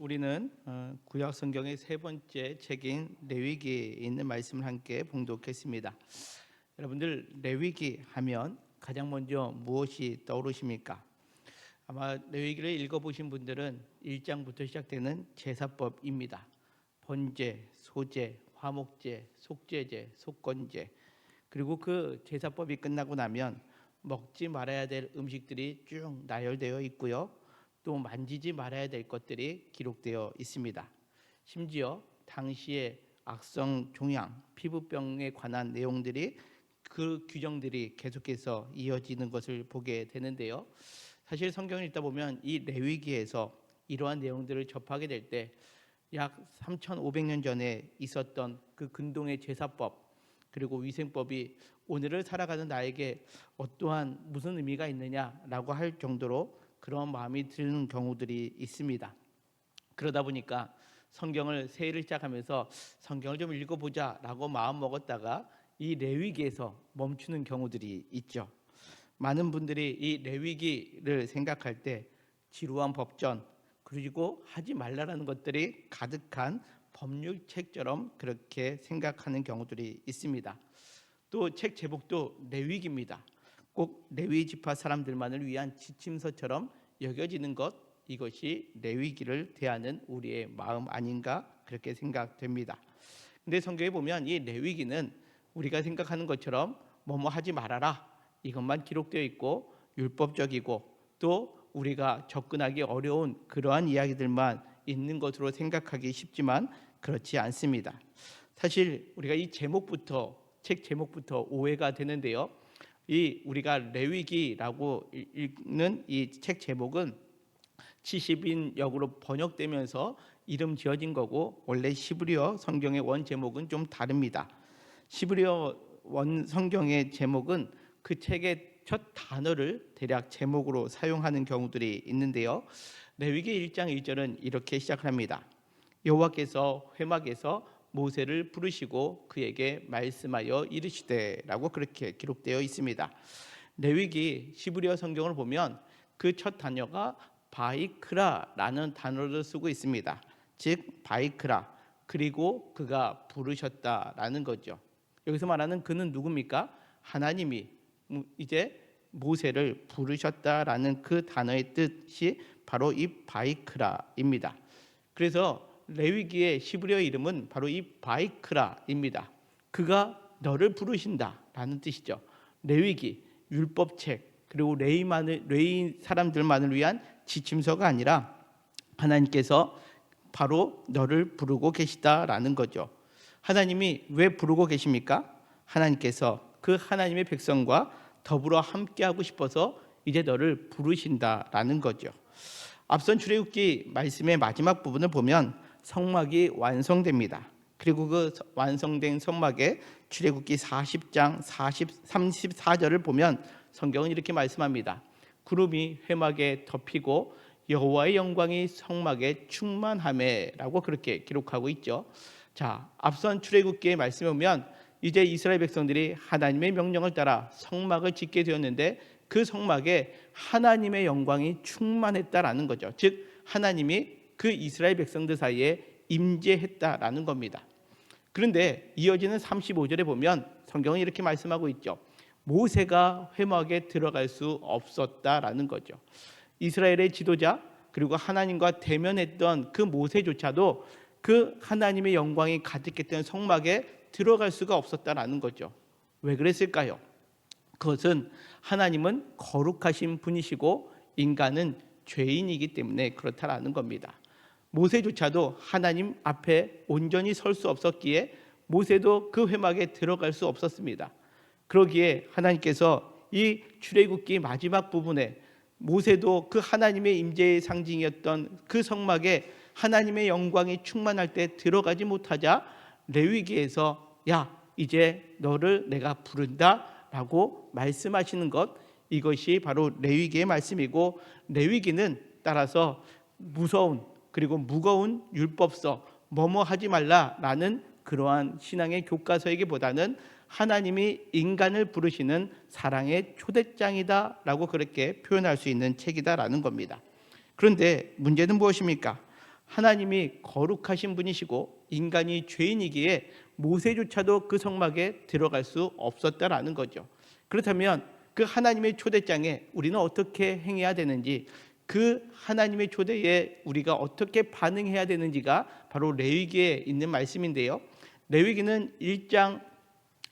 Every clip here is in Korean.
우리는 구약 성경의 세 번째 책인 레위기에 있는 말씀을 함께 봉독했습니다. 여러분들 레위기 하면 가장 먼저 무엇이 떠오르십니까? 아마 레위기를 읽어보신 분들은 1장부터 시작되는 제사법입니다. 번제, 소제, 화목제, 속죄제, 속건제, 그리고 그 제사법이 끝나고 나면 먹지 말아야 될 음식들이 쭉 나열되어 있고요. 또 만지지 말아야 될 것들이 기록되어 있습니다. 심지어 당시의 악성 종양, 피부병에 관한 내용들이 그 규정들이 계속해서 이어지는 것을 보게 되는데요. 사실 성경을 읽다 보면 이 레위기에서 이러한 내용들을 접하게 될 때 약 3,500년 전에 있었던 그 근동의 제사법 그리고 위생법이 오늘을 살아가는 나에게 어떠한 무슨 의미가 있느냐라고 할 정도로 그런 마음이 드는 경우들이 있습니다. 그러다 보니까 성경을 새해를 시작하면서 성경을 좀 읽어보자라고 마음 먹었다가 이 레위기에서 멈추는 경우들이 있죠. 많은 분들이 이 레위기를 생각할 때 지루한 법전 그리고 하지 말라라는 것들이 가득한 법률책처럼 그렇게 생각하는 경우들이 있습니다. 또 책 제목도 레위기입니다. 꼭 레위 지파 사람들만을 위한 지침서처럼 여겨지는 것, 이것이 레위기를 대하는 우리의 마음 아닌가 그렇게 생각됩니다. 근데 성경에 보면 이 레위기는 우리가 생각하는 것처럼 뭐뭐 하지 말아라 이것만 기록되어 있고 율법적이고 또 우리가 접근하기 어려운 그러한 이야기들만 있는 것으로 생각하기 쉽지만 그렇지 않습니다. 사실 우리가 이 제목부터 책 제목부터 오해가 되는데요. 이 우리가 레위기라고 읽는 이 책 제목은 70인 역으로 번역되면서 이름 지어진 거고 원래 시브리어 성경의 원 제목은 좀 다릅니다. 시브리어 원 성경의 제목은 그 책의 첫 단어를 대략 제목으로 사용하는 경우들이 있는데요. 레위기 1장 1절은 이렇게 시작을 합니다. 여호와께서 회막에서 모세를 부르시고 그에게 말씀하여 이르시되라고 그렇게 기록되어 있습니다. 레위기 시브리어 성경을 보면 그 첫 단어가 바이크라라는 단어를 쓰고 있습니다. 즉 바이크라 그리고 그가 부르셨다라는 거죠. 여기서 말하는 그는 누굽니까? 하나님이 이제 모세를 부르셨다라는 그 단어의 뜻이 바로 이 바이크라입니다. 그래서 레위기의 시브리어 이름은 바로 이 바이크라입니다. 그가 너를 부르신다라는 뜻이죠. 레위기 율법책 그리고 레위 사람들만을 위한 지침서가 아니라 하나님께서 바로 너를 부르고 계시다라는 거죠. 하나님이 왜 부르고 계십니까? 하나님께서 그 하나님의 백성과 더불어 함께하고 싶어서 이제 너를 부르신다라는 거죠. 앞선 출애굽기 말씀의 마지막 부분을 보면 성막이 완성됩니다. 그리고 그 완성된 성막에 출애굽기 40장 34절을 보면 성경은 이렇게 말씀합니다. 구름이 회막에 덮이고 여호와의 영광이 성막에 충만하매라고 그렇게 기록하고 있죠. 자, 앞선 출애굽기의 말씀에 보면 이제 이스라엘 백성들이 하나님의 명령을 따라 성막을 짓게 되었는데 그 성막에 하나님의 영광이 충만했다라는 거죠. 즉 하나님이 그 이스라엘 백성들 사이에 임재했다라는 겁니다. 그런데 이어지는 35절에 보면 성경은 이렇게 말씀하고 있죠. 모세가 회막에 들어갈 수 없었다라는 거죠. 이스라엘의 지도자 그리고 하나님과 대면했던 그 모세조차도 그 하나님의 영광이 가득했던 성막에 들어갈 수가 없었다라는 거죠. 왜 그랬을까요? 그것은 하나님은 거룩하신 분이시고 인간은 죄인이기 때문에 그렇다라는 겁니다. 모세조차도 하나님 앞에 온전히 설 수 없었기에 모세도 그 회막에 들어갈 수 없었습니다. 그러기에 하나님께서 이 출애굽기 마지막 부분에 모세도 그 하나님의 임재의 상징이었던 그 성막에 하나님의 영광이 충만할 때 들어가지 못하자 레위기에서 야 이제 너를 내가 부른다라고 말씀하시는 것, 이것이 바로 레위기의 말씀이고 레위기는 따라서 무서운 그리고 무거운 율법서 뭐뭐 하지 말라라는 그러한 신앙의 교과서이기보다는 하나님이 인간을 부르시는 사랑의 초대장이다라고 그렇게 표현할 수 있는 책이다라는 겁니다. 그런데 문제는 무엇입니까? 하나님이 거룩하신 분이시고 인간이 죄인이기에 모세조차도 그 성막에 들어갈 수 없었다라는 거죠. 그렇다면 그 하나님의 초대장에 우리는 어떻게 행해야 되는지, 그 하나님의 초대에 우리가 어떻게 반응해야 되는지가 바로 레위기에 있는 말씀인데요. 레위기는 1장부터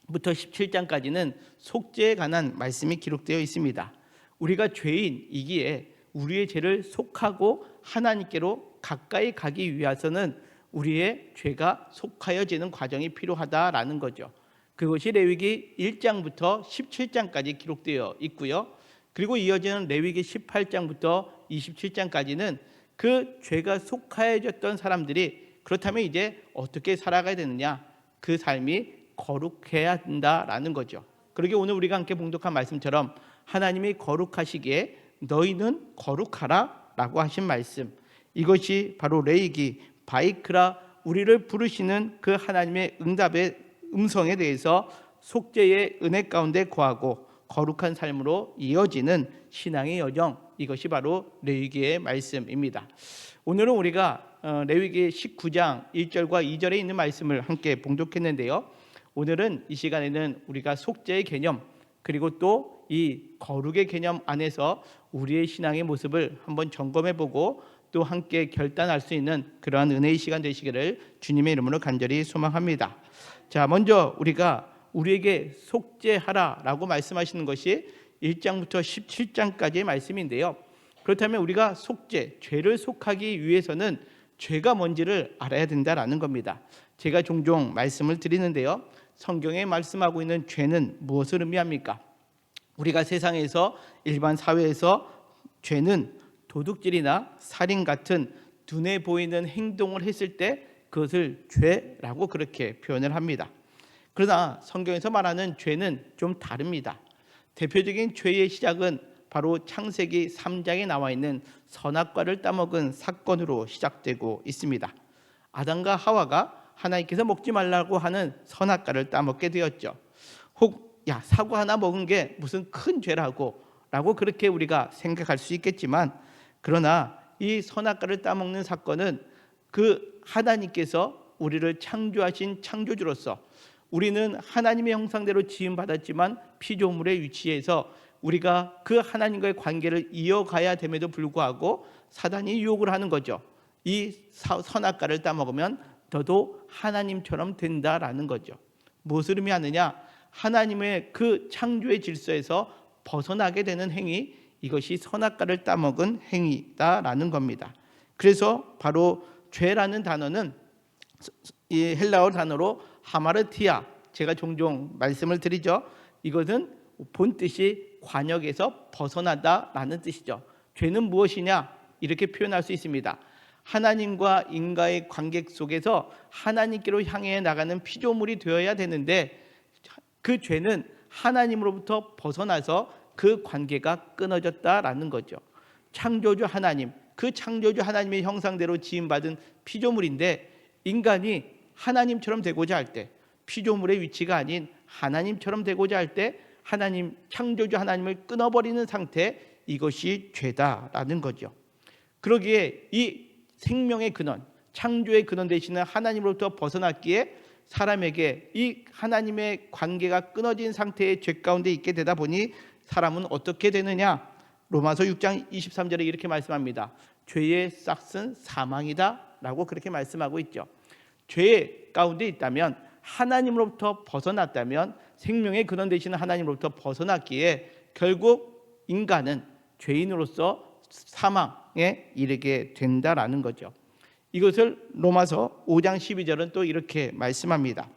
17장까지는 속죄에 관한 말씀이 기록되어 있습니다. 우리가 죄인이기에 우리의 죄를 속하고 하나님께로 가까이 가기 위해서는 우리의 죄가 속하여지는 과정이 필요하다라는 거죠. 그것이 레위기 1장부터 17장까지 기록되어 있고요. 그리고 이어지는 레위기 18장부터 27장까지는 그 죄가 속하여졌던 사람들이 그렇다면 이제 어떻게 살아가야 되느냐, 그 삶이 거룩해야 한다라는 거죠. 그러게 오늘 우리가 함께 봉독한 말씀처럼 하나님이 거룩하시기에 너희는 거룩하라 라고 하신 말씀, 이것이 바로 레위기 바이크라, 우리를 부르시는 그 하나님의 응답의 음성에 대해서 속죄의 은혜 가운데 거하고 거룩한 삶으로 이어지는 신앙의 여정, 이것이 바로 레위기의 말씀입니다. 오늘은 우리가 레위기 19장 1절과 2절에 있는 말씀을 함께 봉독했는데요. 오늘은 이 시간에는 우리가 속죄의 개념, 그리고 또 이 거룩의 개념 안에서 우리의 신앙의 모습을 한번 점검해보고 또 함께 결단할 수 있는 그러한 은혜의 시간 되시기를 주님의 이름으로 간절히 소망합니다. 자, 먼저 우리가 우리에게 속죄하라라고 말씀하시는 것이 1장부터 17장까지의 말씀인데요. 그렇다면 우리가 속죄, 죄를 속하기 위해서는 죄가 뭔지를 알아야 된다라는 겁니다. 제가 종종 말씀을 드리는데요. 성경에 말씀하고 있는 죄는 무엇을 의미합니까? 우리가 세상에서 일반 사회에서 죄는 도둑질이나 살인 같은 눈에 보이는 행동을 했을 때 그것을 죄라고 그렇게 표현을 합니다. 그러나 성경에서 말하는 죄는 좀 다릅니다. 대표적인 죄의 시작은 바로 창세기 3장에 나와 있는 선악과를 따먹은 사건으로 시작되고 있습니다. 아담과 하와가 하나님께서 먹지 말라고 하는 선악과를 따먹게 되었죠. 혹 사과 하나 먹은 게 무슨 큰 죄라고 그렇게 우리가 생각할 수 있겠지만, 그러나 이 선악과를 따먹는 사건은 그 하나님께서 우리를 창조하신 창조주로서 우리는 하나님의 형상대로 지음받았지만 피조물의 위치에서 우리가 그 하나님과의 관계를 이어가야 됨에도 불구하고 사단이 유혹을 하는 거죠. 이 선악과를 따먹으면 너도 하나님처럼 된다라는 거죠. 무엇을 의미하느냐? 하나님의 그 창조의 질서에서 벗어나게 되는 행위, 이것이 선악과를 따먹은 행위다라는 겁니다. 그래서 바로 죄라는 단어는 이 헬라어 단어로 하마르티아, 제가 종종 말씀을 드리죠. 이것은 본뜻이 관역에서 벗어나다라는 뜻이죠. 죄는 무엇이냐? 이렇게 표현할 수 있습니다. 하나님과 인간의 관계 속에서 하나님께로 향해 나가는 피조물이 되어야 되는데 그 죄는 하나님으로부터 벗어나서 그 관계가 끊어졌다라는 거죠. 창조주 하나님, 그 창조주 하나님의 형상대로 지음받은 피조물인데 인간이 하나님처럼 되고자 할 때, 피조물의 위치가 아닌 하나님처럼 되고자 할 때 하나님, 창조주 하나님을 끊어버리는 상태, 이것이 죄다라는 거죠. 그러기에 이 생명의 근원, 창조의 근원 되시는 하나님으로부터 벗어났기에 사람에게 이 하나님의 관계가 끊어진 상태의 죄 가운데 있게 되다 보니 사람은 어떻게 되느냐? 로마서 6장 23절에 이렇게 말씀합니다. 죄의 싹은 사망이다 라고 그렇게 말씀하고 있죠. 죄 가운데 있다면, 하나님으로부터 벗어났다면, 생명의 근원 되시는 하나님으로부터 벗어났기에 결국 인간은 죄인으로서 사망에 이르게 된다라는 거죠. 이것을 로마서 5장 12절은 또 이렇게 말씀합니다.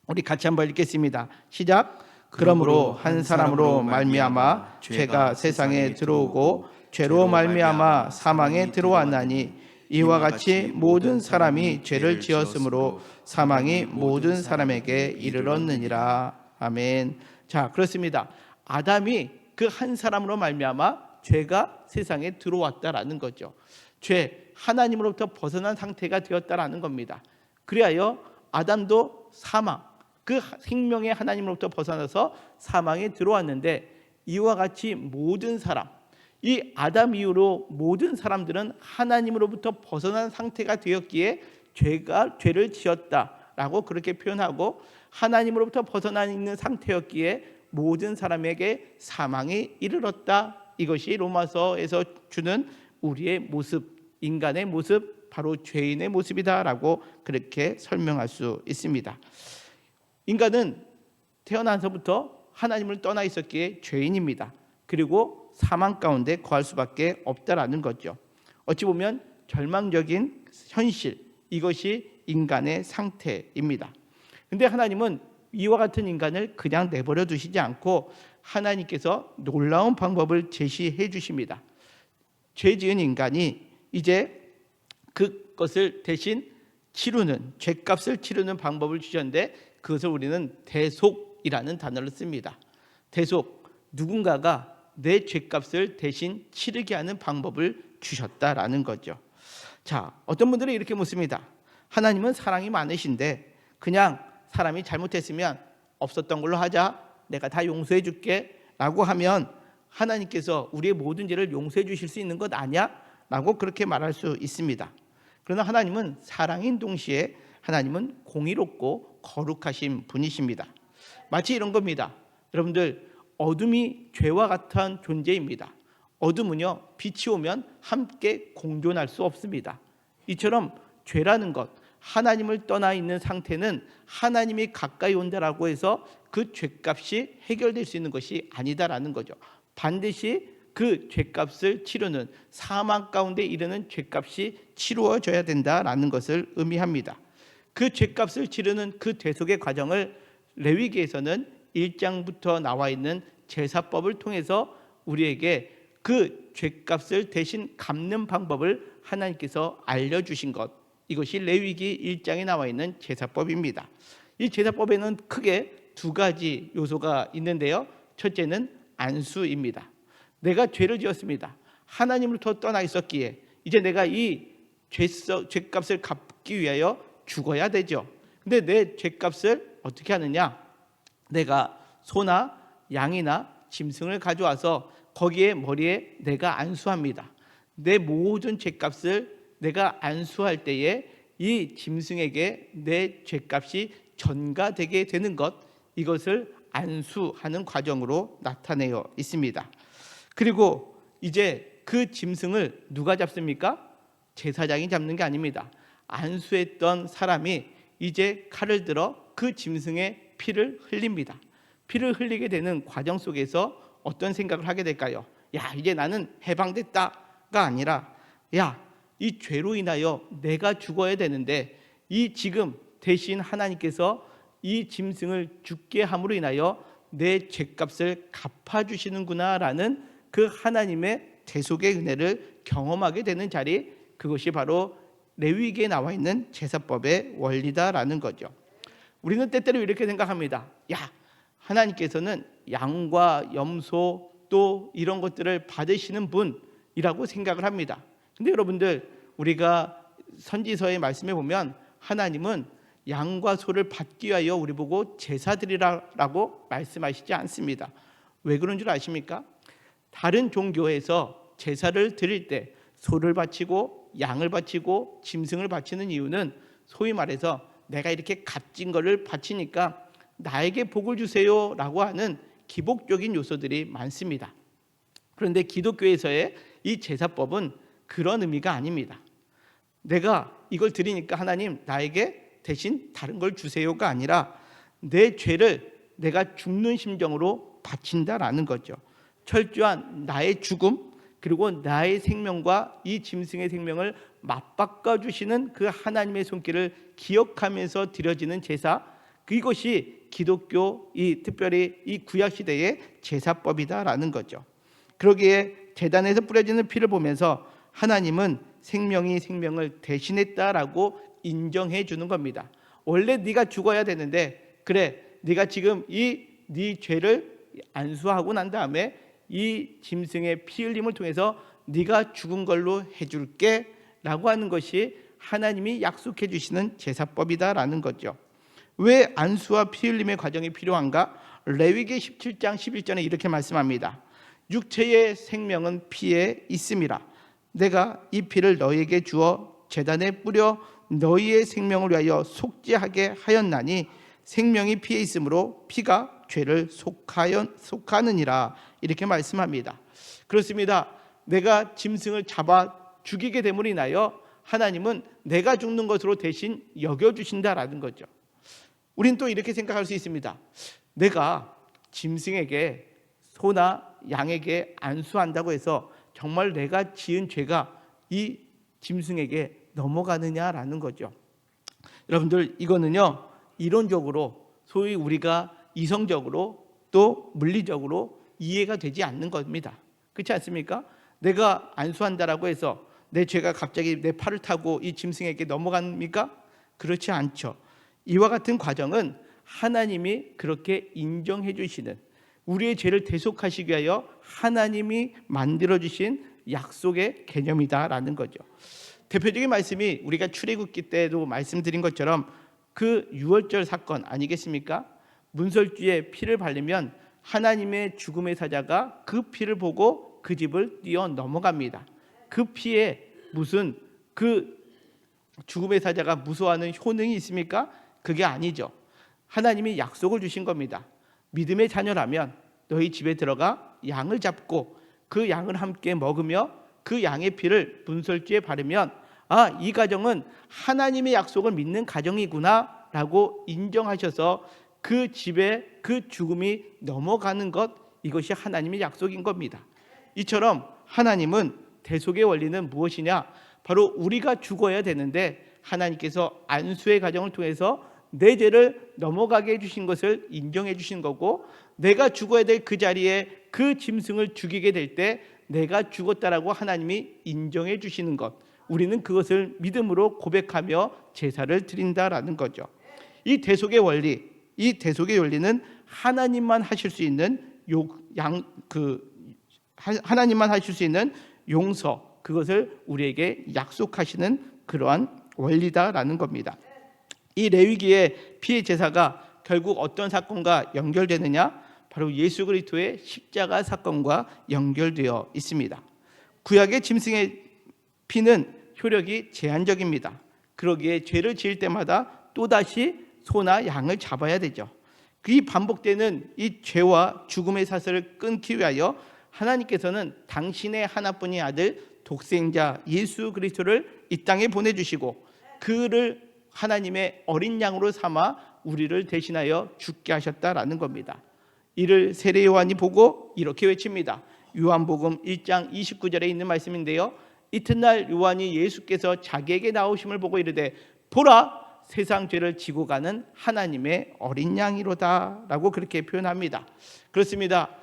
우리 같이 한번 읽겠습니다. 시작. 그러므로 한 사람으로 말미암아 죄가 세상에 들어오고 죄로 말미암아 사망에 들어왔나니 이와 같이 모든 사람이 죄를 지었으므로 사망이 모든 사람에게 이르렀느니라. 아멘. 자, 그렇습니다. 아담이 그 한 사람으로 말미암아 죄가 세상에 들어왔다라는 거죠. 죄, 하나님으로부터 벗어난 상태가 되었다라는 겁니다. 그리하여 아담도 사망, 그 생명의 하나님으로부터 벗어나서 사망에 들어왔는데 이와 같이 모든 사람, 이 아담 이후로 모든 사람들은 하나님으로부터 벗어난 상태가 되었기에 죄를 지었다라고 그렇게 표현하고, 하나님으로부터 벗어나 있는 상태였기에 모든 사람에게 사망이 이르렀다. 이것이 로마서에서 주는 우리의 모습, 인간의 모습, 바로 죄인의 모습이다라고 그렇게 설명할 수 있습니다. 인간은 태어나서부터 하나님을 떠나 있었기에 죄인입니다. 그리고 사망 가운데 거할 수밖에 없다라는 거죠. 어찌 보면 절망적인 현실, 이것이 인간의 상태입니다. 근데 하나님은 이와 같은 인간을 그냥 내버려 두시지 않고 하나님께서 놀라운 방법을 제시해 주십니다. 죄 지은 인간이 이제 그것을 대신 치르는, 죄값을 치르는 방법을 주셨는데, 그것을 우리는 대속이라는 단어를 씁니다. 대속, 누군가가 내 죄값을 대신 치르게 하는 방법을 주셨다라는 거죠. 자, 어떤 분들은 이렇게 묻습니다. 하나님은 사랑이 많으신데 그냥 사람이 잘못했으면 없었던 걸로 하자, 내가 다 용서해 줄게 라고 하면 하나님께서 우리의 모든 죄를 용서해 주실 수 있는 것 아니야? 라고 그렇게 말할 수 있습니다. 그러나 하나님은 사랑인 동시에 하나님은 공의롭고 거룩하신 분이십니다. 마치 이런 겁니다. 여러분들, 어둠이 죄와 같은 존재입니다. 어둠은요, 빛이 오면 함께 공존할 수 없습니다. 이처럼 죄라는 것, 하나님을 떠나 있는 상태는 하나님이 가까이 온다라고 해서 그 죄값이 해결될 수 있는 것이 아니다라는 거죠. 반드시 그 죄값을 치르는, 사망 가운데 이르는 죄값이 치루어져야 된다라는 것을 의미합니다. 그 죄값을 치르는 그 대속의 과정을 레위기에서는 1장부터 나와 있는 제사법을 통해서 우리에게 그 죄값을 대신 갚는 방법을 하나님께서 알려주신 것, 이것이 레위기 1장에 나와 있는 제사법입니다. 이 제사법에는 크게 두 가지 요소가 있는데요. 첫째는 안수입니다. 내가 죄를 지었습니다. 하나님으로부터 떠나 있었기에 이제 내가 이 죄값을 갚기 위하여 죽어야 되죠. 근데 내 죄값을 어떻게 하느냐? 내가 소나 양이나 짐승을 가져와서 거기에 머리에 내가 안수합니다. 내 모든 죄값을 내가 안수할 때에 이 짐승에게 내 죄값이 전가되게 되는 것, 이것을 안수하는 과정으로 나타내어 있습니다. 그리고 이제 그 짐승을 누가 잡습니까? 제사장이 잡는 게 아닙니다. 안수했던 사람이 이제 칼을 들어 그 짐승의 피를 흘립니다. 피를 흘리게 되는 과정 속에서 어떤 생각을 하게 될까요? 야, 이제 나는 해방됐다가 아니라, 야, 이 죄로 인하여 내가 죽어야 되는데 이 지금 대신 하나님께서 이 짐승을 죽게 함으로 인하여 내 죄값을 갚아주시는구나라는 그 하나님의 대속의 은혜를 경험하게 되는 자리, 그것이 바로 레위기에 나와 있는 제사법의 원리다라는 거죠. 우리는 때때로 이렇게 생각합니다. 야, 하나님께서는 양과 염소 또 이런 것들을 받으시는 분이라고 생각을 합니다. 근데 여러분들, 우리가 선지서의 말씀에 보면 하나님은 양과 소를 받기 위하여 우리 보고 제사 드리라고 말씀하시지 않습니다. 왜 그런 줄 아십니까? 다른 종교에서 제사를 드릴 때 소를 바치고 양을 바치고 짐승을 바치는 이유는 소위 말해서 내가 이렇게 값진 거를 바치니까 나에게 복을 주세요 라고 하는 기복적인 요소들이 많습니다. 그런데 기독교에서의 이 제사법은 그런 의미가 아닙니다. 내가 이걸 드리니까 하나님 나에게 대신 다른 걸 주세요가 아니라 내 죄를 내가 죽는 심정으로 바친다라는 거죠. 철저한 나의 죽음, 그리고 나의 생명과 이 짐승의 생명을 맞바꿔 주시는 그 하나님의 손길을 기억하면서 드려지는 제사, 그것이 기독교, 특별히 이 구약 시대의 제사법이다라는 거죠. 그러기에 제단에서 뿌려지는 피를 보면서 하나님은 생명이 생명을 대신했다라고 인정해 주는 겁니다. 원래 네가 죽어야 되는데, 그래, 네가 지금 네 죄를 안수하고 난 다음에 이 짐승의 피 흘림을 통해서 네가 죽은 걸로 해줄게 라고 하는 것이 하나님이 약속해 주시는 제사법이다라는 거죠. 왜 안수와 피 흘림의 과정이 필요한가? 레위기 17장 11절에 이렇게 말씀합니다. 육체의 생명은 피에 있음이라. 내가 이 피를 너희에게 주어 제단에 뿌려 너희의 생명을 위하여 속죄하게 하였나니 생명이 피에 있으므로 피가 죄를 속하느니라. 이렇게 말씀합니다. 그렇습니다. 내가 짐승을 잡아 죽이게 됨으로 인하여 하나님은 내가 죽는 것으로 대신 여겨주신다라는 거죠. 우리는 또 이렇게 생각할 수 있습니다. 내가 짐승에게, 소나 양에게 안수한다고 해서 정말 내가 지은 죄가 이 짐승에게 넘어가느냐라는 거죠. 여러분들, 이거는요 이론적으로, 소위 우리가 이성적으로 또 물리적으로 이해가 되지 않는 겁니다. 그렇지 않습니까? 내가 안수한다라고 해서 내 죄가 갑자기 내 팔을 타고 이 짐승에게 넘어갑니까? 그렇지 않죠. 이와 같은 과정은 하나님이 그렇게 인정해 주시는, 우리의 죄를 대속하시기 위하여 하나님이 만들어 주신 약속의 개념이다라는 거죠. 대표적인 말씀이 우리가 출애굽기 때도 말씀드린 것처럼 그 유월절 사건 아니겠습니까? 문설주에 피를 바르면 하나님의 죽음의 사자가 그 피를 보고 그 집을 뛰어 넘어갑니다. 그 피에 무슨 그 죽음의 사자가 무서워하는 효능이 있습니까? 그게 아니죠. 하나님이 약속을 주신 겁니다. 믿음의 자녀라면 너희 집에 들어가 양을 잡고 그 양을 함께 먹으며 그 양의 피를 문설주에 바르면 이 가정은 하나님의 약속을 믿는 가정이구나 라고 인정하셔서 그 집에 그 죽음이 넘어가는 것, 이것이 하나님의 약속인 겁니다. 이처럼 하나님은 대속의 원리는 무엇이냐? 바로 우리가 죽어야 되는데 하나님께서 안수의 과정을 통해서 내 죄를 넘어가게 해주신 것을 인정해 주신 거고, 내가 죽어야 될 그 자리에 그 짐승을 죽이게 될 때 내가 죽었다라고 하나님이 인정해 주시는 것, 우리는 그것을 믿음으로 고백하며 제사를 드린다라는 거죠. 이 대속의 원리, 이 대속의 원리는 하나님만 하실 수 있는 하나님만 하실 수 있는 용서, 그것을 우리에게 약속하시는 그러한 원리다라는 겁니다. 이 레위기의 피의 제사가 결국 어떤 사건과 연결되느냐? 바로 예수 그리스도의 십자가 사건과 연결되어 있습니다. 구약의 짐승의 피는 효력이 제한적입니다. 그러기에 죄를 지을 때마다 또다시 소나 양을 잡아야 되죠. 이 반복되는 이 죄와 죽음의 사슬을 끊기 위하여 하나님께서는 당신의 하나뿐인 아들 독생자 예수 그리스도를 이 땅에 보내주시고 그를 하나님의 어린 양으로 삼아 우리를 대신하여 죽게 하셨다라는 겁니다. 이를 세례 요한이 보고 이렇게 외칩니다. 요한복음 1장 29절에 있는 말씀인데요, 이튿날 요한이 예수께서 자기에게 나오심을 보고 이르되 보라, 세상 죄를 지고 가는 하나님의 어린 양이로다 라고 그렇게 표현합니다. 그렇습니다.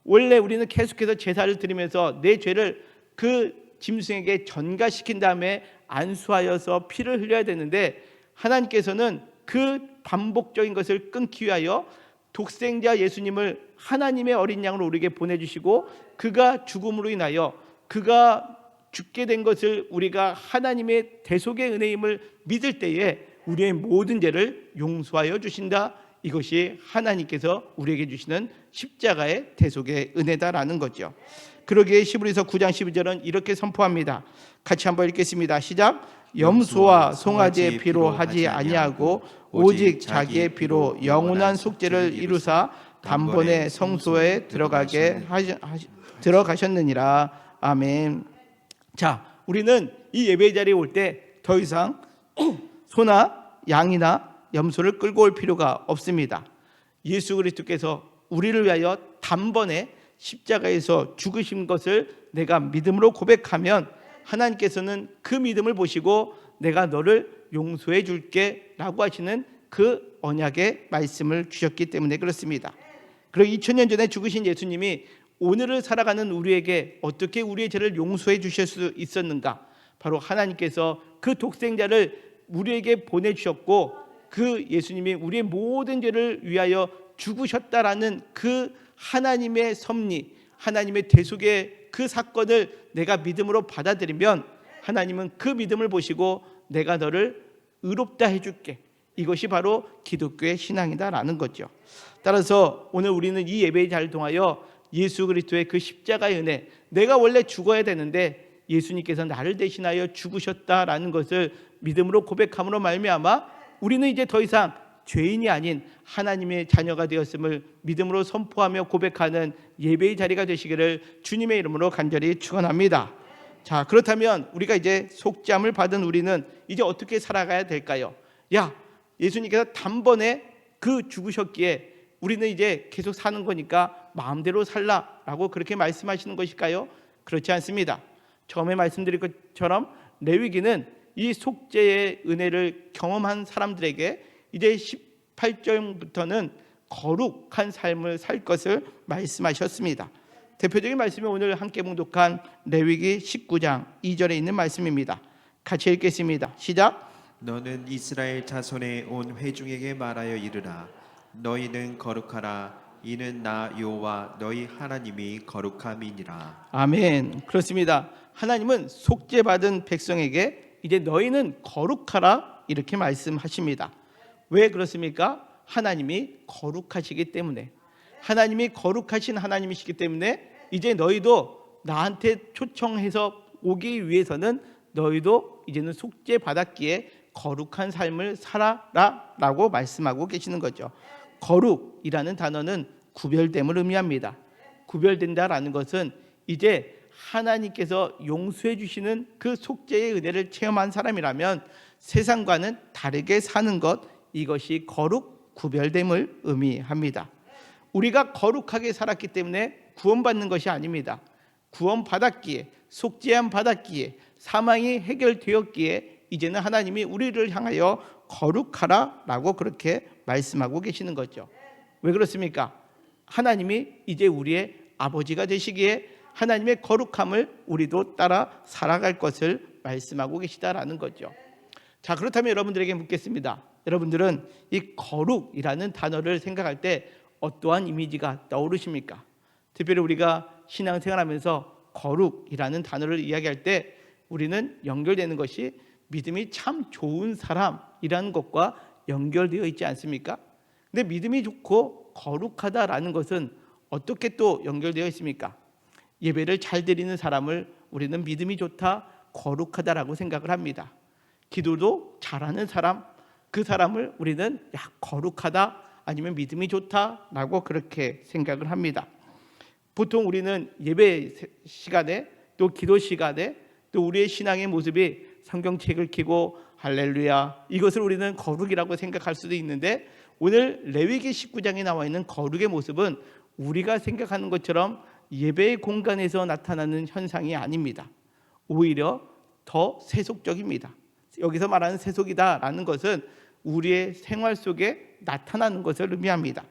원래 우리는 계속해서 제사를 드리면서 내 죄를 그 짐승에게 전가시킨 다음에 안수하여서 피를 흘려야 되는데, 하나님께서는 그 반복적인 것을 끊기 위하여 독생자 예수님을 하나님의 어린 양으로 우리에게 보내주시고, 그가 죽음으로 인하여 그가 죽게 된 것을 우리가 하나님의 대속의 은혜임을 믿을 때에 우리의 모든 죄를 용서하여 주신다. 이것이 하나님께서 우리에게 주시는 십자가의 대속의 은혜다라는 거죠. 그러기에 히브리서 9장 12절은 이렇게 선포합니다. 같이 한번 읽겠습니다. 시작. 염소와 송아지의 피로 하지 아니하고 오직 자기의 피로 영원한 속죄를 이루사 단번에 성소에 들어가셨느니라. 아멘. 자, 우리는 이 예배 자리에 올 때 더 이상 소나 양이나 염소를 끌고 올 필요가 없습니다. 예수 그리스도께서 우리를 위하여 단번에 십자가에서 죽으신 것을 내가 믿음으로 고백하면 하나님께서는 그 믿음을 보시고 내가 너를 용서해 줄게 라고 하시는 그 언약의 말씀을 주셨기 때문에 그렇습니다. 그리고 2000년 전에 죽으신 예수님이 오늘을 살아가는 우리에게 어떻게 우리의 죄를 용서해 주실 수 있었는가? 바로 하나님께서 그 독생자를 우리에게 보내주셨고 그 예수님이 우리의 모든 죄를 위하여 죽으셨다라는 그 하나님의 섭리, 하나님의 대속의 그 사건을 내가 믿음으로 받아들이면 하나님은 그 믿음을 보시고 내가 너를 의롭다 해줄게. 이것이 바로 기독교의 신앙이다라는 거죠. 따라서 오늘 우리는 이 예배의 자리를 통하여 예수 그리스도의 그 십자가의 은혜, 내가 원래 죽어야 되는데 예수님께서 나를 대신하여 죽으셨다라는 것을 믿음으로 고백함으로 말미암아 우리는 이제 더 이상 죄인이 아닌 하나님의 자녀가 되었음을 믿음으로 선포하며 고백하는 예배의 자리가 되시기를 주님의 이름으로 간절히 축원합니다. 자, 그렇다면 우리가 이제 속죄함을 받은 우리는 이제 어떻게 살아가야 될까요? 예수님께서 단번에 그 죽으셨기에 우리는 이제 계속 사는 거니까 마음대로 살라라고 그렇게 말씀하시는 것일까요? 그렇지 않습니다. 처음에 말씀드린 것처럼 레위기는 이 속죄의 은혜를 경험한 사람들에게 이제 18절부터는 거룩한 삶을 살 것을 말씀하셨습니다. 대표적인 말씀이 오늘 함께 봉독한 레위기 19장 2절에 있는 말씀입니다. 같이 읽겠습니다. 시작. 너는 이스라엘 자손의 온 회중에게 말하여 이르라. 너희는 거룩하라. 이는 나 여호와 너희 하나님이 거룩함이니라. 아멘. 그렇습니다. 하나님은 속죄받은 백성에게 이제 너희는 거룩하라 이렇게 말씀하십니다. 왜 그렇습니까? 하나님이 거룩하시기 때문에, 하나님이 거룩하신 하나님이시기 때문에 이제 너희도 나한테 초청해서 오기 위해서는 너희도 이제는 속죄받았기에 거룩한 삶을 살아라 라고 말씀하고 계시는 거죠. 거룩이라는 단어는 구별됨을 의미합니다. 구별된다라는 것은 이제 하나님께서 용서해 주시는 그 속죄의 은혜를 체험한 사람이라면 세상과는 다르게 사는 것, 이것이 거룩, 구별됨을 의미합니다. 우리가 거룩하게 살았기 때문에 구원받는 것이 아닙니다. 구원받았기에, 속죄함 받았기에, 사망이 해결되었기에 이제는 하나님이 우리를 향하여 거룩하라라고 그렇게 말씀하고 계시는 거죠. 왜 그렇습니까? 하나님이 이제 우리의 아버지가 되시기에 하나님의 거룩함을 우리도 따라 살아갈 것을 말씀하고 계시다라는 거죠. 자, 그렇다면 여러분들에게 묻겠습니다. 여러분들은 이 거룩이라는 단어를 생각할 때 어떠한 이미지가 떠오르십니까? 특별히 우리가 신앙생활하면서 거룩이라는 단어를 이야기할 때 우리는 연결되는 것이 믿음이 참 좋은 사람이라는 것과 연결되어 있지 않습니까? 근데 믿음이 좋고 거룩하다라는 것은 어떻게 또 연결되어 있습니까? 예배를 잘 드리는 사람을 우리는 믿음이 좋다, 거룩하다라고 생각을 합니다. 기도도 잘하는 사람, 그 사람을 우리는 거룩하다 아니면 믿음이 좋다라고 그렇게 생각을 합니다. 보통 우리는 예배 시간에 또 기도 시간에 또 우리의 신앙의 모습이 성경책을 켜고 할렐루야, 이것을 우리는 거룩이라고 생각할 수도 있는데 오늘 레위기 19장에 나와 있는 거룩의 모습은 우리가 생각하는 것처럼 예배의 공간에서 나타나는 현상이 아닙니다. 오히려 더 세속적입니다. 여기서 말하는 세속이다라는 것은 우리의 생활 속에 나타나는 것을 의미합니다.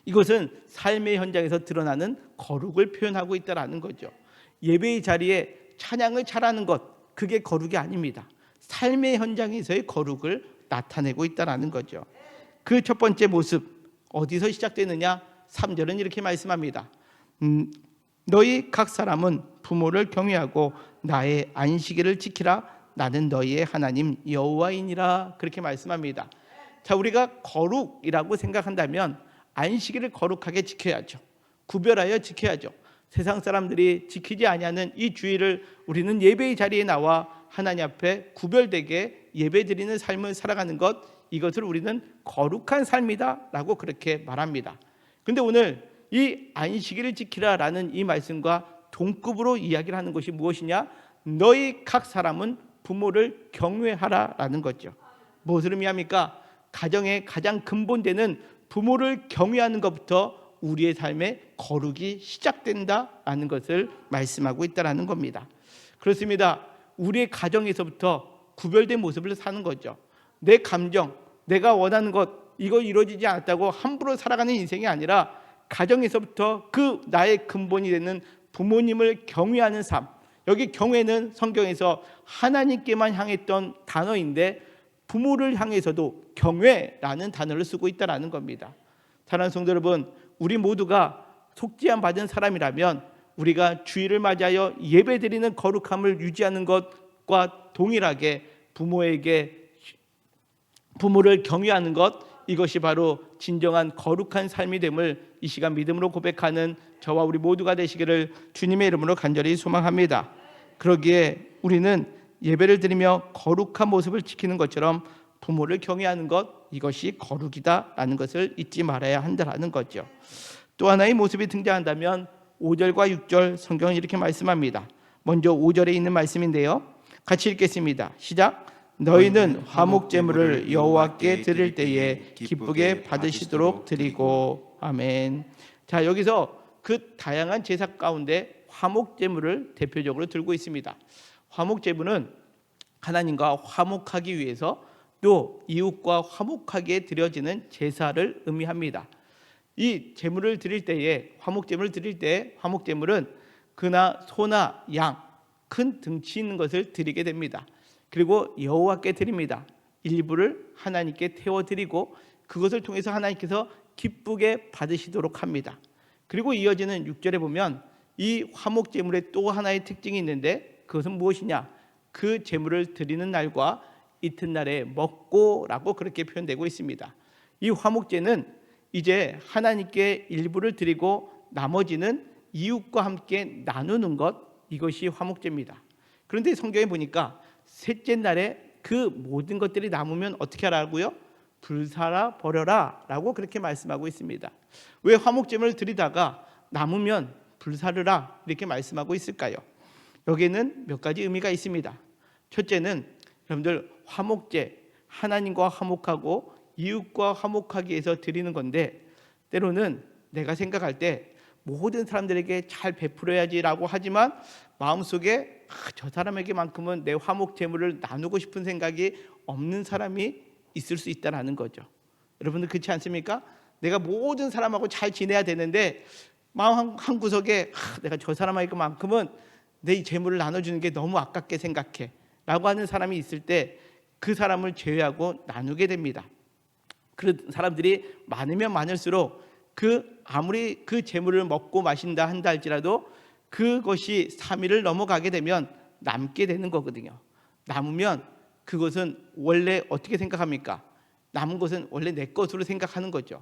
이것은 삶의 현장에서 드러나는 거룩을 표현하고 있다라는 거죠. 예배의 자리에 찬양을 잘하는 것, 그게 거룩이 아닙니다. 삶의 현장에서의 거룩을 나타내고 있다라는 거죠. 그 첫 번째 모습 어디서 시작되느냐? 3절은 이렇게 말씀합니다. 너희 각 사람은 부모를 경외하고 나의 안식일을 지키라. 나는 너희의 하나님 여호와이니라. 그렇게 말씀합니다. 자, 우리가 거룩이라고 생각한다면 안식일을 거룩하게 지켜야죠. 구별하여 지켜야죠. 세상 사람들이 지키지 아니하는 이 주일을 우리는 예배의 자리에 나와 하나님 앞에 구별되게 예배드리는 삶을 살아가는 것, 이것을 우리는 거룩한 삶이다 라고 그렇게 말합니다. 그런데 오늘 이 안식일을 지키라라는 이 말씀과 동급으로 이야기를 하는 것이 무엇이냐? 너희 각 사람은 부모를 경외하라라는 거죠. 무엇을 의미합니까? 가정의 가장 근본되는 부모를 경외하는 것부터 우리의 삶에 거룩이 시작된다라는 것을 말씀하고 있다라는 겁니다. 그렇습니다. 우리의 가정에서부터 구별된 모습을 사는 거죠. 내 감정, 내가 원하는 것, 이거 이루어지지 않았다고 함부로 살아가는 인생이 아니라 가정에서부터 그 나의 근본이 되는 부모님을 경외하는 삶. 여기 경외는 성경에서 하나님께만 향했던 단어인데 부모를 향해서도 경외라는 단어를 쓰고 있다는 겁니다. 사랑하는 성도 여러분, 우리 모두가 속죄함 받은 사람이라면 우리가 주일을 맞이하여 예배드리는 거룩함을 유지하는 것과 동일하게 부모를 경외하는 것, 이것이 바로 진정한 거룩한 삶이 됨을 이 시간 믿음으로 고백하는 저와 우리 모두가 되시기를 주님의 이름으로 간절히 소망합니다. 그러기에 우리는 예배를 드리며 거룩한 모습을 지키는 것처럼 부모를 경외하는 것, 이것이 거룩이다라는 것을 잊지 말아야 한다라는 거죠. 또 하나의 모습이 등장한다면 5절과 6절 성경은 이렇게 말씀합니다. 먼저 5절에 있는 말씀인데요, 같이 읽겠습니다. 시작. 너희는 화목제물을 여호와께 드릴 때에 기쁘게 받으시도록 드리고. 아멘. 자, 여기서 그 다양한 제사 가운데 화목제물을 대표적으로 들고 있습니다. 화목제물은 하나님과 화목하기 위해서 또 이웃과 화목하게 드려지는 제사를 의미합니다. 이 제물을 드릴 때에, 화목제물을 드릴 때 화목제물은 그나 소나 양, 큰 등치 있는 것을 드리게 됩니다. 그리고 여호와께 드립니다. 일부를 하나님께 태워드리고 그것을 통해서 하나님께서 기쁘게 받으시도록 합니다. 그리고 이어지는 6절에 보면 이 화목제물의 또 하나의 특징이 있는데 그것은 무엇이냐? 그 제물을 드리는 날과 이튿날에 먹고라고 그렇게 표현되고 있습니다. 이 화목제는 이제 하나님께 일부를 드리고 나머지는 이웃과 함께 나누는 것, 이것이 화목제입니다. 그런데 성경에 보니까 셋째 날에 그 모든 것들이 남으면 어떻게 하라고요? 불사라 버려라 라고 그렇게 말씀하고 있습니다. 왜 화목제물을 드리다가 남으면 불사르라 이렇게 말씀하고 있을까요? 여기에는 몇 가지 의미가 있습니다. 첫째는 여러분들 화목제, 하나님과 화목하고 이웃과 화목하기 위해서 드리는 건데, 때로는 내가 생각할 때 모든 사람들에게 잘 베풀어야지라고 하지만 마음속에 저 사람에게만큼은 내 화목 제물을 나누고 싶은 생각이 없는 사람이 있을 수 있다는 거죠. 여러분들 그렇지 않습니까? 내가 모든 사람하고 잘 지내야 되는데 마음 한 구석에 내가 저 사람에게만큼은 내 이 제물을 나눠주는 게 너무 아깝게 생각해 라고 하는 사람이 있을 때 그 사람을 제외하고 나누게 됩니다. 그런 사람들이 많으면 많을수록 아무리 그 제물을 먹고 마신다 한다 할지라도 그것이 3일을 넘어가게 되면 남게 되는 거거든요. 남으면 그것은 원래 어떻게 생각합니까? 남은 것은 원래 내 것으로 생각하는 거죠.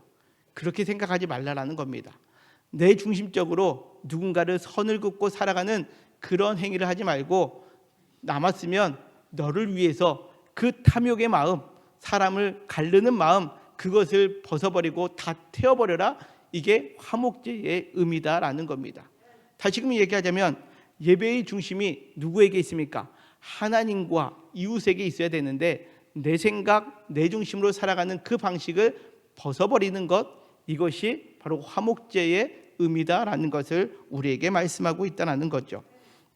그렇게 생각하지 말라라는 겁니다. 내 중심적으로 누군가를 선을 긋고 살아가는 그런 행위를 하지 말고 남았으면 너를 위해서 그 탐욕의 마음, 사람을 가르는 마음, 그것을 벗어버리고 다 태워버려라. 이게 화목제의 의미다라는 겁니다. 다시금 얘기하자면 예배의 중심이 누구에게 있습니까? 하나님과 이웃에게 있어야 되는데 내 생각, 내 중심으로 살아가는 그 방식을 벗어버리는 것, 이것이 바로 화목제의 의미다라는 것을 우리에게 말씀하고 있다는 거죠.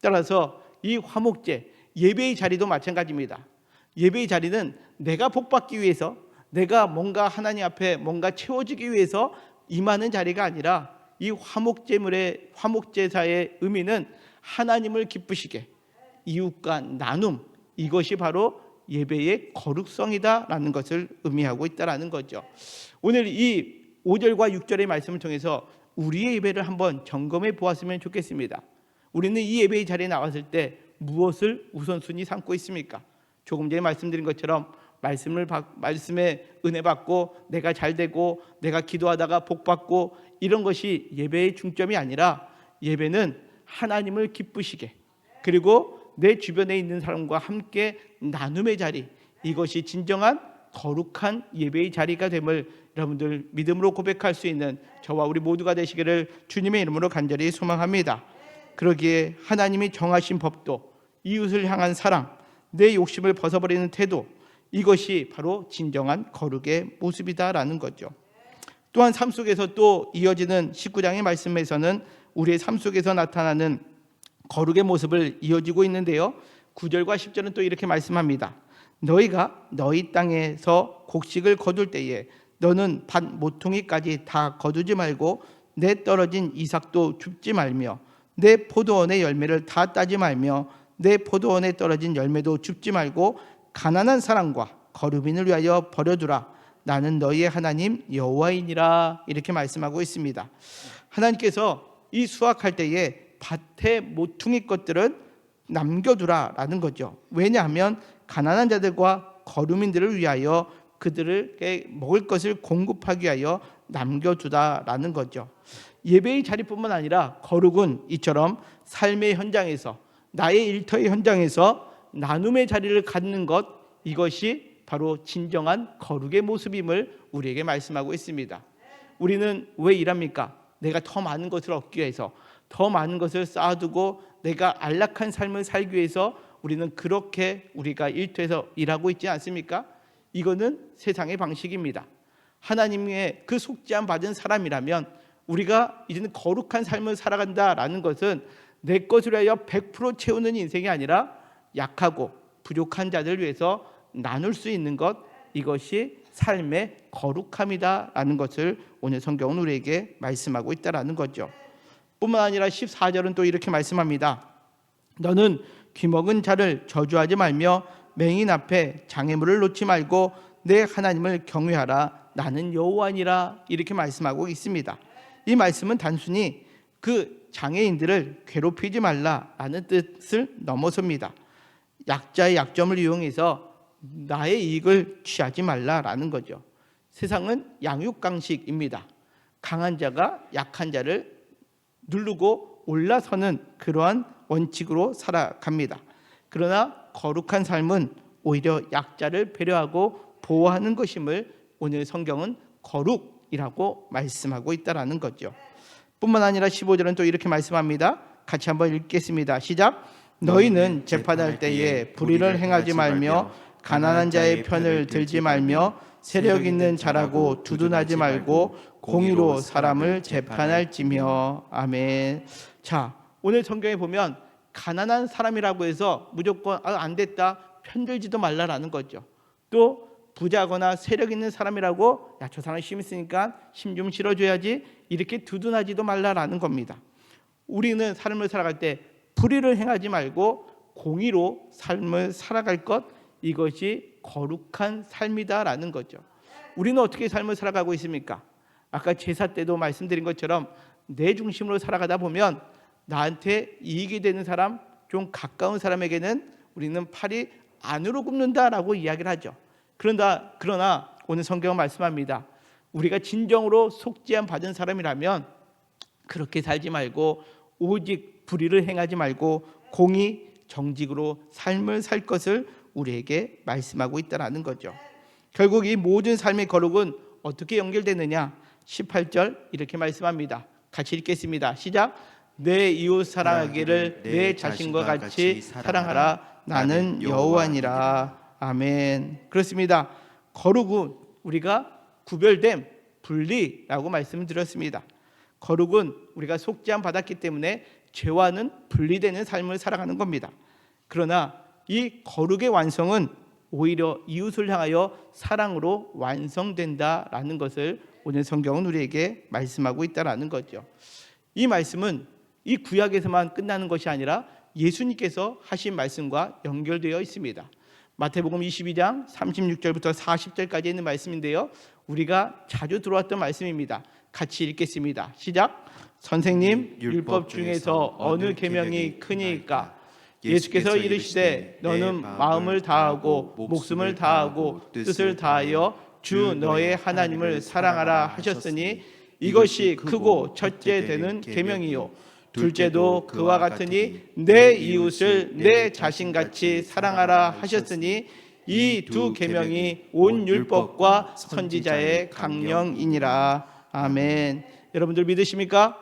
따라서 이 화목제, 예배의 자리도 마찬가지입니다. 예배의 자리는 내가 복받기 위해서, 내가 뭔가 하나님 앞에 뭔가 채워지기 위해서 임하는 자리가 아니라 이 화목제사의 의미는 하나님을 기쁘시게 이웃과 나눔, 이것이 바로 예배의 거룩성이다라는 것을 의미하고 있다라는 거죠. 오늘 이 5절과 6절의 말씀을 통해서 우리의 예배를 한번 점검해 보았으면 좋겠습니다. 우리는 이 예배의 자리에 나왔을 때 무엇을 우선순위 삼고 있습니까? 조금 전에 말씀드린 것처럼 말씀의 은혜 받고 내가 잘 되고 내가 기도하다가 복 받고 이런 것이 예배의 중점이 아니라 예배는 하나님을 기쁘시게, 그리고 내 주변에 있는 사람과 함께 나눔의 자리, 이것이 진정한 거룩한 예배의 자리가 됨을 여러분들 믿음으로 고백할 수 있는 저와 우리 모두가 되시기를 주님의 이름으로 간절히 소망합니다. 그러기에 하나님이 정하신 법도, 이웃을 향한 사랑, 내 욕심을 벗어버리는 태도, 이것이 바로 진정한 거룩의 모습이다라는 거죠. 또한 삶 속에서 또 이어지는 19장의 말씀에서는 우리의 삶 속에서 나타나는 거룩의 모습을 이어지고 있는데요, 9절과 10절은 또 이렇게 말씀합니다. 너희가 너희 땅에서 곡식을 거둘 때에 너는 밭 모퉁이까지 다 거두지 말고 내 떨어진 이삭도 줍지 말며 내 포도원의 열매를 다 따지 말며 내 포도원에 떨어진 열매도 줍지 말고 가난한 사람과 거류민을 위하여 버려두라. 나는 너희의 하나님 여호와이니라. 이렇게 말씀하고 있습니다. 하나님께서 이 수확할 때에 밭의 모퉁이 것들은 남겨두라라는 거죠. 왜냐하면 가난한 자들과 거류민들을 위하여 그들에게 먹을 것을 공급하기 위하여 남겨두다라는 거죠. 예배의 자리뿐만 아니라 거룩은 이처럼 삶의 현장에서, 나의 일터의 현장에서 나눔의 자리를 갖는 것, 이것이 바로 진정한 거룩의 모습임을 우리에게 말씀하고 있습니다. 우리는 왜 일합니까? 내가 더 많은 것을 얻기 위해서, 더 많은 것을 쌓아두고 내가 안락한 삶을 살기 위해서 우리는 그렇게 우리가 일터에서 일하고 있지 않습니까? 이거는 세상의 방식입니다. 하나님의 그 속죄함 받은 사람이라면 우리가 이제는 거룩한 삶을 살아간다라는 것은 내 것을 위하여 100% 채우는 인생이 아니라 약하고 부족한 자들을 위해서 나눌 수 있는 것, 이것이 삶의 거룩함이다라는 것을 오늘 성경은 우리에게 말씀하고 있다라는 거죠. 뿐만 아니라 14절은 또 이렇게 말씀합니다. 너는 귀먹은 자를 저주하지 말며 맹인 앞에 장애물을 놓지 말고 내 하나님을 경외하라. 나는 여호와니라. 이렇게 말씀하고 있습니다. 이 말씀은 단순히 그 장애인들을 괴롭히지 말라라는 뜻을 넘어섭니다. 약자의 약점을 이용해서 나의 이익을 취하지 말라라는 거죠. 세상은 양육강식입니다. 강한 자가 약한 자를 누르고 올라서는 그러한 원칙으로 살아갑니다. 그러나 거룩한 삶은 오히려 약자를 배려하고 보호하는 것임을 오늘 성경은 거룩이라고 말씀하고 있다라는 거죠. 뿐만 아니라 15절은 또 이렇게 말씀합니다. 같이 한번 읽겠습니다. 시작. 너희는 재판할 때에 불의를 행하지 말며 가난한 자의 편을 들지 말며 세력 있는 자라고 두둔하지 말고 공의로 사람을 재판할지며. 아멘. 자, 오늘 성경에 보면 가난한 사람이라고 해서 무조건 안 됐다 편들지도 말라라는 거죠. 또 부자거나 세력 있는 사람이라고 야, 저 사람 힘 있으니까 힘 좀 실어줘야지 이렇게 두둔하지도 말라라는 겁니다. 우리는 삶을 살아갈 때 불의를 행하지 말고 공의로 삶을 살아갈 것, 이것이 거룩한 삶이다라는 거죠. 우리는 어떻게 삶을 살아가고 있습니까? 아까 제사 때도 말씀드린 것처럼 내 중심으로 살아가다 보면 나한테 이익이 되는 사람, 좀 가까운 사람에게는 우리는 팔이 안으로 굽는다라고 이야기를 하죠. 그러나 오늘 성경은 말씀합니다. 우리가 진정으로 속죄함 받은 사람이라면 그렇게 살지 말고 오직 불의를 행하지 말고 공의, 정직으로 삶을 살 것을 우리에게 말씀하고 있다는 거죠. 결국 이 모든 삶의 거룩은 어떻게 연결되느냐? 18절 이렇게 말씀합니다. 같이 읽겠습니다. 시작. 내 이웃 사랑하기를 내 자신과 같이 사랑하라. 나는 여호와니라. 아멘. 그렇습니다. 거룩은 우리가 구별됨, 분리라고 말씀을 드렸습니다. 거룩은 우리가 속죄함 받았기 때문에 죄와는 분리되는 삶을 살아가는 겁니다. 그러나 이 거룩의 완성은 오히려 이웃을 향하여 사랑으로 완성된다라는 것을 오늘 성경은 우리에게 말씀하고 있다라는 거죠. 이 말씀은 이 구약에서만 끝나는 것이 아니라 예수님께서 하신 말씀과 연결되어 있습니다. 마태복음 22장 36절부터 40절까지 있는 말씀인데요, 우리가 자주 들어왔던 말씀입니다. 같이 읽겠습니다. 시작. 선생님, 율법 중에서 어느 계명이 크니까? 예수께서 이르시되 너는 마음을 다하고 목숨을 다하고 뜻을 다하여 주 너의 하나님을 사랑하라 하셨으니 이것이 크고 첫째 되는 계명이요 둘째도 그와 같으니 내 이웃을 내 자신같이 사랑하라 하셨으니 이 두 계명이 온 율법과 선지자의 강령이니라. 아멘. 여러분들 믿으십니까?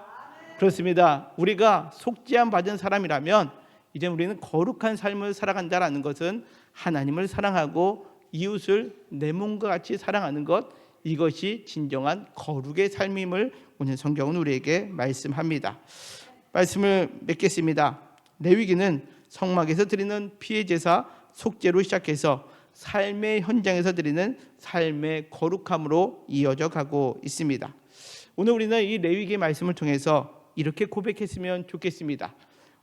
그렇습니다. 우리가 속죄함 받은 사람이라면 이제 우리는 거룩한 삶을 살아간다라는 것은 하나님을 사랑하고 이웃을 내 몸과 같이 사랑하는 것, 이것이 진정한 거룩의 삶임을 오늘 성경은 우리에게 말씀합니다. 말씀을 맺겠습니다. 레위기는 성막에서 드리는 피의 제사, 속죄로 시작해서 삶의 현장에서 드리는 삶의 거룩함으로 이어져 가고 있습니다. 오늘 우리는 이 레위기의 말씀을 통해서 이렇게 고백했으면 좋겠습니다.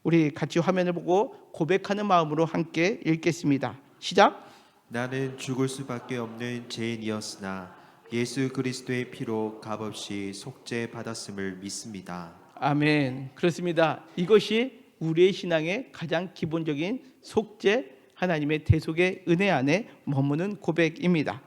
우리 같이 화면을 보고 고백하는 마음으로 함께 읽겠습니다. 시작. 나는 죽을 수밖에 없는 죄인이었으나 예수 그리스도의 피로 값없이 속죄 받았음을 믿습니다. 아멘. 그렇습니다. 이것이 우리의 신앙의 가장 기본적인 속죄, 하나님의 대속의 은혜 안에 머무는 고백입니다.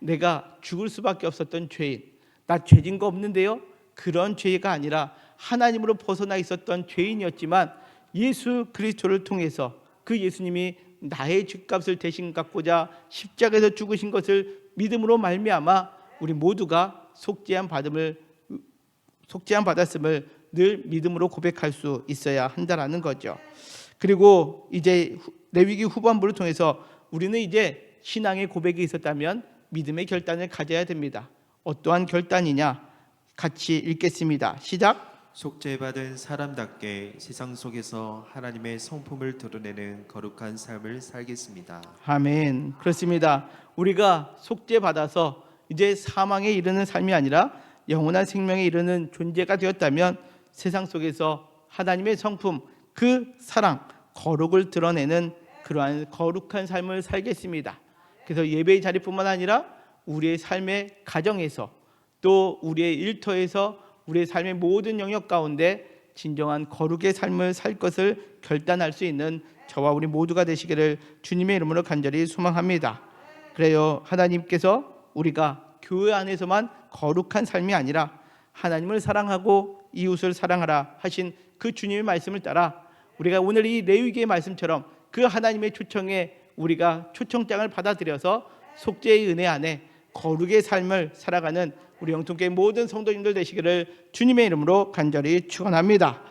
내가 죽을 수밖에 없었던 죄인, 나 죄진 거 없는데요? 그런 죄가 아니라 하나님으로 벗어나 있었던 죄인이었지만 예수 그리스도를 통해서 그 예수님이 나의 죄값을 대신 갚고자 십자가에서 죽으신 것을 믿음으로 말미암아 우리 모두가 속죄함 받았음을 늘 믿음으로 고백할 수 있어야 한다라는 거죠. 그리고 이제 레위기 후반부를 통해서 우리는 이제 신앙의 고백이 있었다면 믿음의 결단을 가져야 됩니다. 어떠한 결단이냐? 같이 읽겠습니다. 시작. 속죄받은 사람답게 세상 속에서 하나님의 성품을 드러내는 거룩한 삶을 살겠습니다. 아멘. 그렇습니다. 우리가 속죄받아서 이제 사망에 이르는 삶이 아니라 영원한 생명에 이르는 존재가 되었다면 세상 속에서 하나님의 성품, 그 사랑, 거룩을 드러내는 그러한 거룩한 삶을 살겠습니다. 그래서 예배의 자리뿐만 아니라 우리의 삶의 가정에서 또 우리의 일터에서 우리의 삶의 모든 영역 가운데 진정한 거룩의 삶을 살 것을 결단할 수 있는 저와 우리 모두가 되시기를 주님의 이름으로 간절히 소망합니다. 그래요, 하나님께서 우리가 교회 안에서만 거룩한 삶이 아니라 하나님을 사랑하고 이웃을 사랑하라 하신 그 주님의 말씀을 따라 우리가 오늘 이 레위기의 말씀처럼 그 하나님의 초청에 우리가 초청장을 받아들여서 속죄의 은혜 안에 거룩의 삶을 살아가는 우리 영통교회 모든 성도님들 되시기를 주님의 이름으로 간절히 축원합니다.